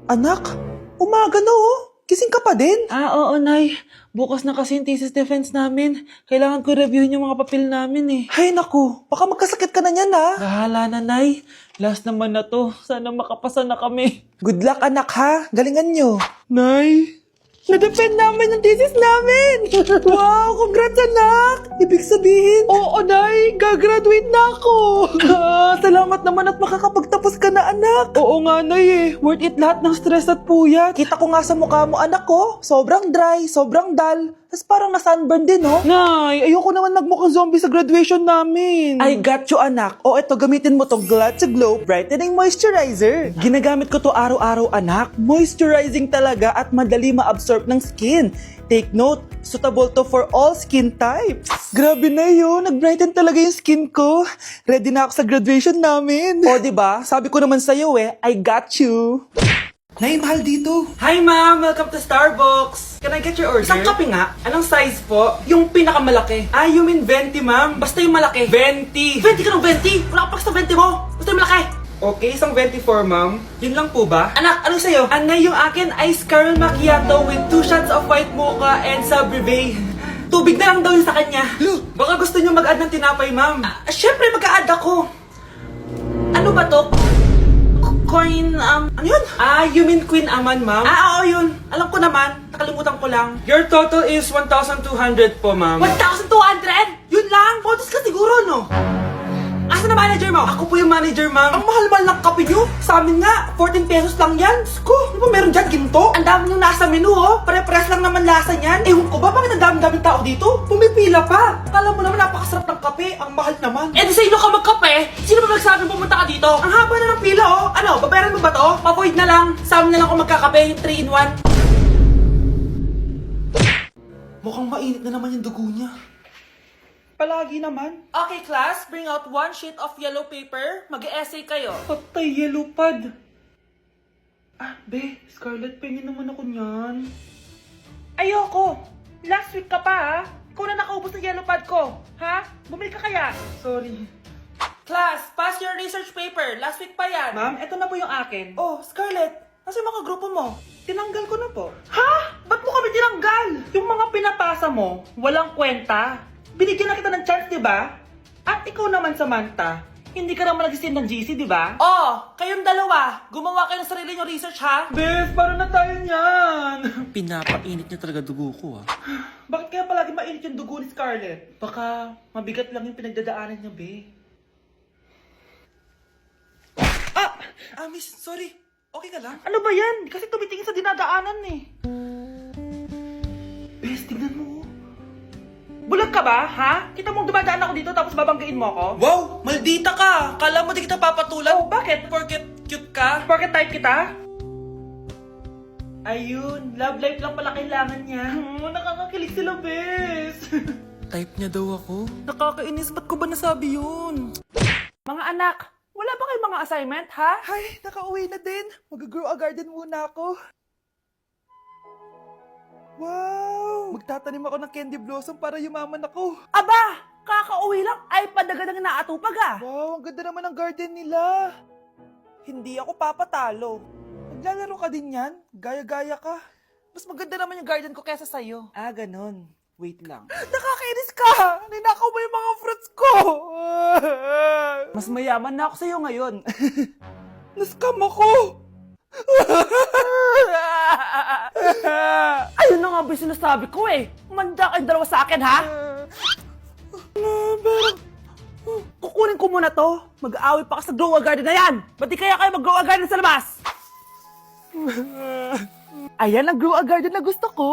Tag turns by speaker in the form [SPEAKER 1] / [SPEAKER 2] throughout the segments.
[SPEAKER 1] Anak, umaga na oh. Gising ka pa din?
[SPEAKER 2] Oo, Nay. Bukas na kasi yung thesis defense namin. Kailangan ko reviewin yung mga papel namin eh.
[SPEAKER 1] Hay naku, baka magkasakit ka na niyan ha.
[SPEAKER 2] Bahala na, Nay. Last naman na to. Sana makapasa na kami.
[SPEAKER 1] Good luck anak ha, galingan nyo.
[SPEAKER 2] Nay, na-defend namin yung thesis namin!
[SPEAKER 1] Wow, congrats anak! Ibig sabihin,
[SPEAKER 2] Oo, Nay. Gagraduate na ako.
[SPEAKER 1] salamat naman at makakapagtapos ka na anak.
[SPEAKER 2] Oo nga, Nay eh. Worth it lahat ng stress at puyat.
[SPEAKER 1] Kita ko nga sa mukha mo anak ko, sobrang dry, sobrang dull. Tapos parang na-sunburn din oh.
[SPEAKER 2] Nay, ayoko naman magmukhang zombie sa graduation namin.
[SPEAKER 1] I got you anak. O eto, gamitin mo tong Glad to Glow Brightening Moisturizer. Ginagamit ko to araw-araw anak. Moisturizing talaga at madali ma-absorb ng skin. Take note, suitable to for all skin types. Grabe na yun, nag-brighten talaga yung skin ko. Ready na ako sa graduation namin. O diba, sabi ko naman sa'yo I got you. Nay, mahal dito.
[SPEAKER 2] Hi, ma'am. Welcome to Starbucks. Can I get your order?
[SPEAKER 1] Isang kape nga.
[SPEAKER 2] Anong size po? Yung pinakamalaki. You mean 20, ma'am? Basta yung malaki. 20.
[SPEAKER 1] 20 ka ng 20? Wala ka pa sa 20 mo. Basta yung malaki.
[SPEAKER 2] Okay, isang 24, ma'am. Yun lang po ba?
[SPEAKER 1] Anak, anong sa'yo?
[SPEAKER 2] Anay, yung akin ice caramel macchiato with 2 shots of white mocha and Sabrivay. Tubig na lang daw yun sa kanya. Baka gusto nyo mag-add ng tinapay, ma'am.
[SPEAKER 1] Syempre, mag-a-add ako. Ano ba to? Coin, ano yun?
[SPEAKER 2] You mean Queen Aman, ma'am?
[SPEAKER 1] Oo, yun. Alam ko naman. Nakalimutan ko lang.
[SPEAKER 2] Your total is 1,200 po, ma'am.
[SPEAKER 1] 1,200? Yun lang? Bonus ka siguro, no? Asa na manager mo?
[SPEAKER 2] Ako po yung manager, ma'am.
[SPEAKER 1] Ang mahal-mahal ng kape nyo. Sa amin nga, 14 pesos lang yan. Sko, ano ba meron dyan, ginto? Ang dami nyung nasa menu, oh. Pare-pares lang naman lasa niyan. Ewan ko ba, bakit ang dami-daming tao dito? Pumipila pa. Kala mo naman napakasarap ng kape. Ang mahal naman. Eh, di sa inyo ka magkape? Sino ba nagsabing pumunta ka dito? Ang haba na ng pila, oh. Ano, babayaran mo ba to? Pa-void na lang. Sa amin na lang ako magkakape, yung 3-in-1.
[SPEAKER 2] Mukhang mainit na naman yung dugo niya.
[SPEAKER 1] Palagi naman.
[SPEAKER 2] Okay, class. Bring out 1 sheet of yellow paper. Mag-essay kayo.
[SPEAKER 1] Patay, yellow pad. Be, Scarlett, pengin naman ako niyan. Ayoko. Last week ka pa, ha? Ikaw na nakaubos ng yellow pad ko. Ha? Bumili ka kaya?
[SPEAKER 2] Sorry. Class, pass your research paper. Last week pa yan.
[SPEAKER 1] Ma'am, eto na po yung akin.
[SPEAKER 2] Oh, Scarlett. Nasa yung mga grupo mo?
[SPEAKER 1] Tinanggal ko na po. Ha? Ba't mo kami tinanggal? Yung mga pinapasa mo, walang kwenta. Binigyan na kita ng chance, di ba? At ikaw naman, Samantha, hindi ka naman nag-send ng GC, di ba?
[SPEAKER 2] Oh, kayong dalawa. Gumawa kayo ng sarili nyo research, ha?
[SPEAKER 1] Bes, paano na tayo niyan?
[SPEAKER 2] Pinapainit niya talaga dugo ko, ah.
[SPEAKER 1] Bakit kaya palagi mainit yung dugo ni Scarlett? Baka mabigat lang yung pinagdadaanan niya, be.
[SPEAKER 2] Miss, sorry. Okay ka lang?
[SPEAKER 1] Ano ba yan? Kasi tumitingin sa dinadaanan eh. Bes, tignan mo. Bulag ka ba, ha? Kita mong dumadaan ako dito tapos babanggain mo ako?
[SPEAKER 2] Wow, maldita ka. Kala mo di kita papatulan?
[SPEAKER 1] Oh, bakit?
[SPEAKER 2] Porket cute ka?
[SPEAKER 1] Porket type kita? Ayun, love life lang pala kailangan niya. Nakakakilig sila, bes.
[SPEAKER 2] Type niya daw ako? Nakakainis, ba't ko ba nasabi yun?
[SPEAKER 1] Mga anak, wala ba kayong mga assignment, ha?
[SPEAKER 2] Ay, nakauwi na din. Mag-grow a garden muna ako. Wow! Magtatanim ako ng candy blossom para yumaman ako.
[SPEAKER 1] Aba, kakauwi lang ay padaga ng inaatupag ah.
[SPEAKER 2] Wow, ang ganda naman ng garden nila.
[SPEAKER 1] Hindi ako papatalo.
[SPEAKER 2] Maglalaro ka din yan? Gaya-gaya ka.
[SPEAKER 1] Mas maganda naman yung garden ko kesa sa'yo.
[SPEAKER 2] Ganon. Wait lang.
[SPEAKER 1] Nakakainis ka! Ninakaw mo yung mga fruits ko! Mas mayaman na ako sa'yo ngayon.
[SPEAKER 2] Nascam ako!
[SPEAKER 1] Ayun na nga ba yung sinasabi ko eh. Manda kayong dalawa sa akin, ha?
[SPEAKER 2] Pero...
[SPEAKER 1] Kukunin ko muna to. Mag-aaway pa ka sa grow a garden na yan. Ba't di kaya kayo mag-grow a garden sa labas? Ayan ang grow a garden na gusto ko.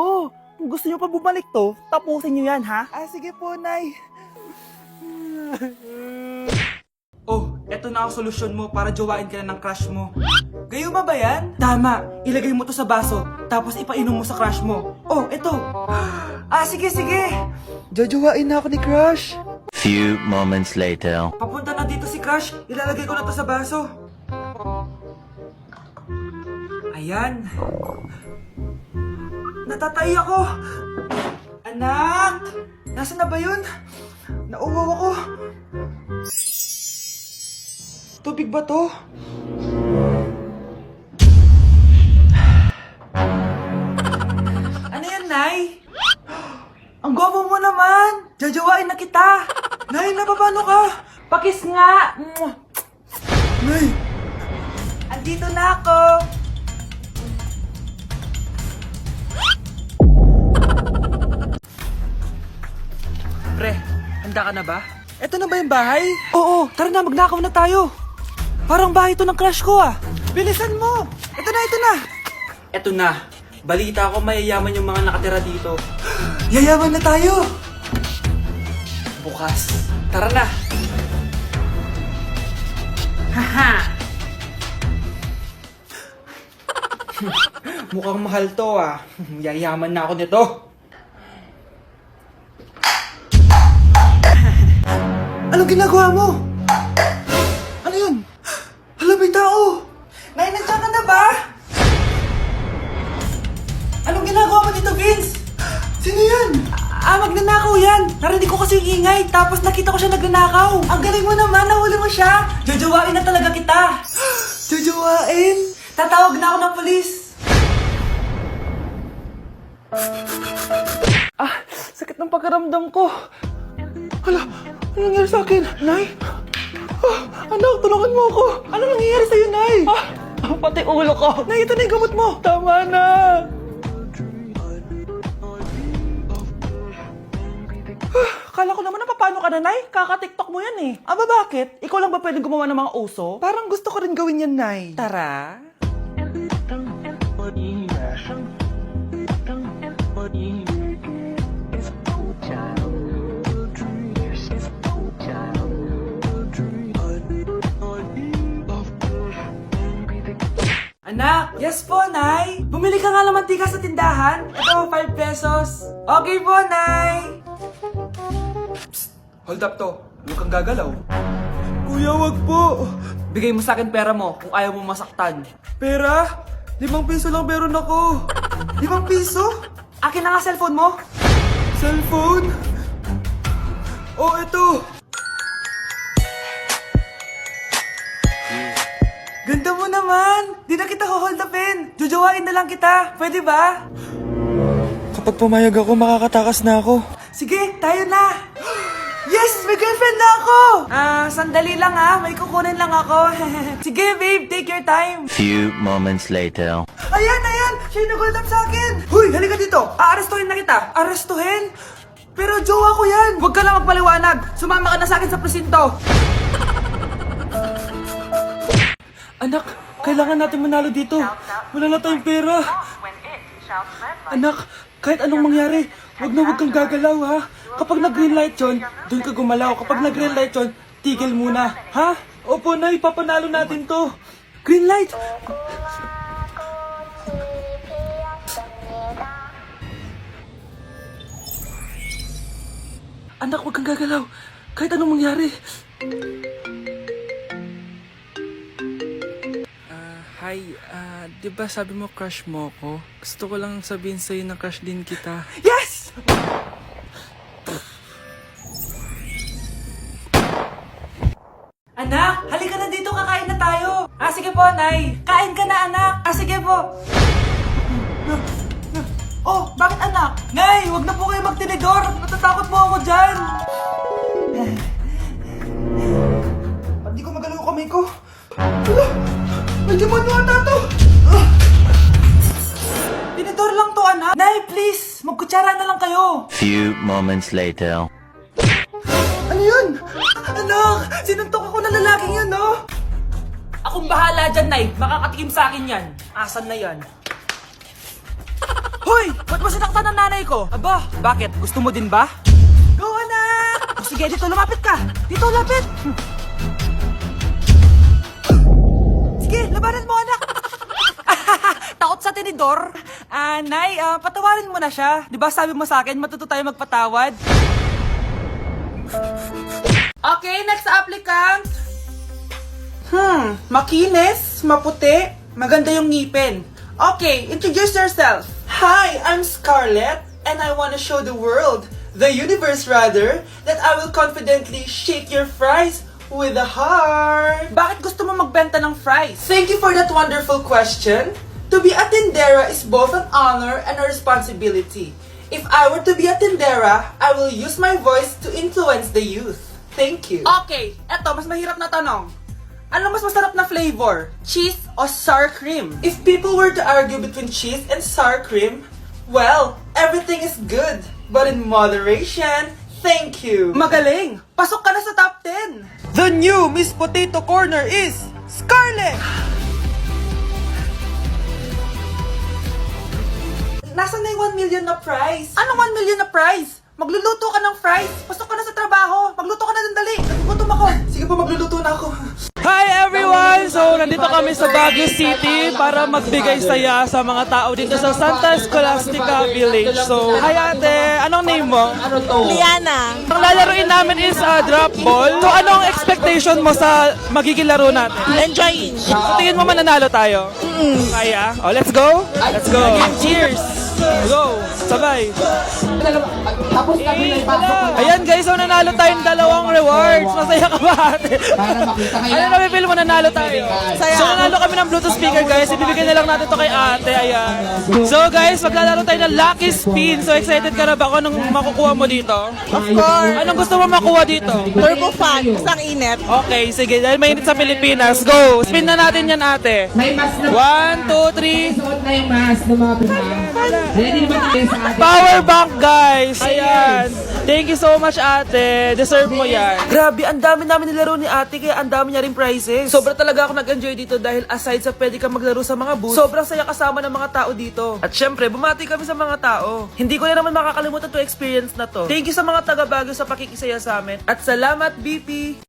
[SPEAKER 1] Kung gusto nyo pa bumalik to, tapusin nyo yan, ha?
[SPEAKER 2] Sige po, Nay. Oh, eto na ang solusyon mo para jowain ka na ng crush mo. Gayuma ba yan? Tama, ilagay mo to sa baso, tapos ipainom mo sa crush mo. Oh, eto. Sige. Jojowain na ako ni crush.
[SPEAKER 3] Few moments later.
[SPEAKER 2] Papunta na dito si crush, ilalagay ko na to sa baso. Ayan. Natatay ako. Anak! Nasaan na ba yun? Nauwaw ako. Tubig ba to? Nay. Ang gwapo mo naman. Jajawain na kita. Nay, napapano ka? Pakis nga. Nay. Andito na ako. Pre, handa ka na ba? Eto na ba yung bahay? Oo, tara na, magnakaw na tayo. Parang bahay to ng crush ko ah. Bilisan mo. Ito na, ito na. Eto na. Balita ko mayayaman yung mga nakatira dito. Yayaman na tayo. Bukas. Tara na. Haha. Mukhang mahal to ah. Yayaman na ako nito. Anong ginagawa mo? Ano yun? Hala, may tao! Nay, nandiyan ka na ba? Anong ginagawa mo dito, Vince? Sino yan? Magnanakaw yan! Narinig ko kasi yung ingay, tapos nakita ko siya nagnanakaw. Ang galing mo naman, nahuli mo siya! Jajawain na talaga kita! Jajawain? Tatawag na ako ng polis! Sakit ng pagkaramdam ko. Hala, ano nangyari sa akin? Nay? Anak, tulungan mo ako. Ano nangyayari sa'yo, Nay? Pati ulo ko. Nay, ito na yung gamot mo. Tama na. Kala ko naman na paano ka na, Nay? Kaka-tiktok mo yan eh. Aba, bakit? Ikaw lang ba pwedeng gumawa ng mga uso? Parang gusto ko rin gawin yan, Nay. Tara. Anak! Yes po, Nay! Bumili ka nga ng mantika sa tindahan. Ito, 5 pesos. Okay po, Nay! Psst! Hold up to. Huwag kang gagalaw. Kuya, wag po. Bigay mo sa akin pera mo kung ayaw mo masaktan. Pera? 5 piso lang meron ako. 5 piso? Akin na nga cellphone mo. Cellphone? Oh, ito. Ganda mo naman! Di na kita hold upin! Jujawain na lang kita! Pwede ba? Kapag pumayag ako, makakatakas na ako. Sige, tayo na! Yes! May girlfriend na ako! Sandali lang ha. May kukunin lang ako. Sige, babe. Take your time.
[SPEAKER 3] Few moments later.
[SPEAKER 2] Ayan, ayan! Siya yung nag-hold up sa akin! Huy, halika dito! Aarestuhin na kita! Arestuhin? Pero jowa ko yan! Huwag ka lang magpaliwanag! Sumama ka na sa akin sa presinto! Anak, kailangan natin manalo dito. Wala na tayong pera. Anak, kahit anong mangyari, wag kang gagalaw ha. Kapag nag-green light yun, doon ka gumalaw. Kapag nag-green light yun, tigil muna. Ha? Opo, Nay, papanalo natin to. Green light! Anak, wag kang gagalaw. Kahit anong mangyari. Hi, di ba sabi mo crush mo ako? Gusto ko lang sabihin sa'yo na crush din kita. Yes! Anak, halika na dito, kakain na tayo. Sige po, Nay. Kain ka na, anak. Sige po. Oh, bakit anak? Nay, wag na po kayo magtinidor. Natatakot po ako dyan. Ba't di ko magalaw yung kamay ko? Medyo manuata to. Tinidor lang to, anak. Nay, please. Magkutsara na lang kayo.
[SPEAKER 3] Few moments later.
[SPEAKER 2] Ano yun? Anak, sinuntok ako ng lalaking yun, no? Akong bahala dyan, Nay. Makakatikim sa akin yan. Asan na yan? Hoy! Ba't mo sinaktan ng nanay ko? Aba, bakit? Gusto mo din ba? Go, anak! O sige, dito, lumapit ka. Dito, lapit. Sige, labanan mo, anak. Takot sa tinidor? Nay, patawarin mo na siya. Di ba sabi mo sa akin, matuto tayo magpatawad? Okay, next applicant. Makinis, maputi, maganda yung ngipin. Okay, introduce yourself. Hi, I'm Scarlett, and I want to show the world, the universe rather, that I will confidently shake your fries with a heart. Bakit gusto mo magbenta ng fries? Thank you for that wonderful question. To be a tindera is both an honor and a responsibility. If I were to be a tindera, I will use my voice to influence the youth. Thank you. Okay, eto, mas mahirap na tanong. Ano mas masarap na flavor? Cheese o sour cream? If people were to argue between cheese and sour cream, well, everything is good. But in moderation, thank you. Magaling! Pasok ka na sa top 10! The new Miss Potato Corner is Scarlett! Nasaan na yung 1 million na prize? Anong 1 million na prize? Magluluto ka ng fries. Pasok ka na sa trabaho. Magluto ka na ng dali. Nagugutom ako. Sige po, magluluto na ako.
[SPEAKER 4] Hi everyone! So, nandito kami sa Baguio City para magbigay saya sa mga tao dito sa Santa Scholastica Village. So, hi ate! Anong name mo?
[SPEAKER 5] Liana.
[SPEAKER 4] Ang lalaroin namin is drop ball. So, anong expectation mo sa magiging laro natin?
[SPEAKER 5] Enjoying.
[SPEAKER 4] So, tingin mo mananalo tayo? Kaya? Oh, let's go! Let's go! Cheers! Go! Sabay! Ayan guys, so nanalo tayong 2 rewards. Masaya ka ba ate? Ano na-feel mo nanalo tayo?
[SPEAKER 5] Saya.
[SPEAKER 4] So nanalo kami ng Bluetooth speaker guys. Ibibigay na lang natin to kay ate. Ayan. So guys, maglalaro tayo ng Lucky Spin. So excited ka na ba kung anong makukuha mo dito?
[SPEAKER 5] Of course.
[SPEAKER 4] Anong gusto mo makuha dito?
[SPEAKER 5] Turbo fan. Isang init.
[SPEAKER 4] Okay, sige. Dahil mainit sa Pilipinas. Go! Spin na natin yan ate. 1, 2, 3.
[SPEAKER 6] Suot na yung mask ng mga pinang. Ready naman tayo sa ating
[SPEAKER 4] Power bank guys! Ayan! Thank you so much ate! Deserve mo yan!
[SPEAKER 2] Grabe, ang dami namin nilaro ni ate kaya ang dami niya rin prizes. Sobra talaga ako nag-enjoy dito dahil aside sa pwede ka maglaro sa mga booth, sobrang saya kasama ng mga tao dito. At syempre, bumati kami sa mga tao. Hindi ko na naman makakalimutan to experience na to. Thank you sa mga taga Baguio sa pakikisaya sa amin. At salamat, BP!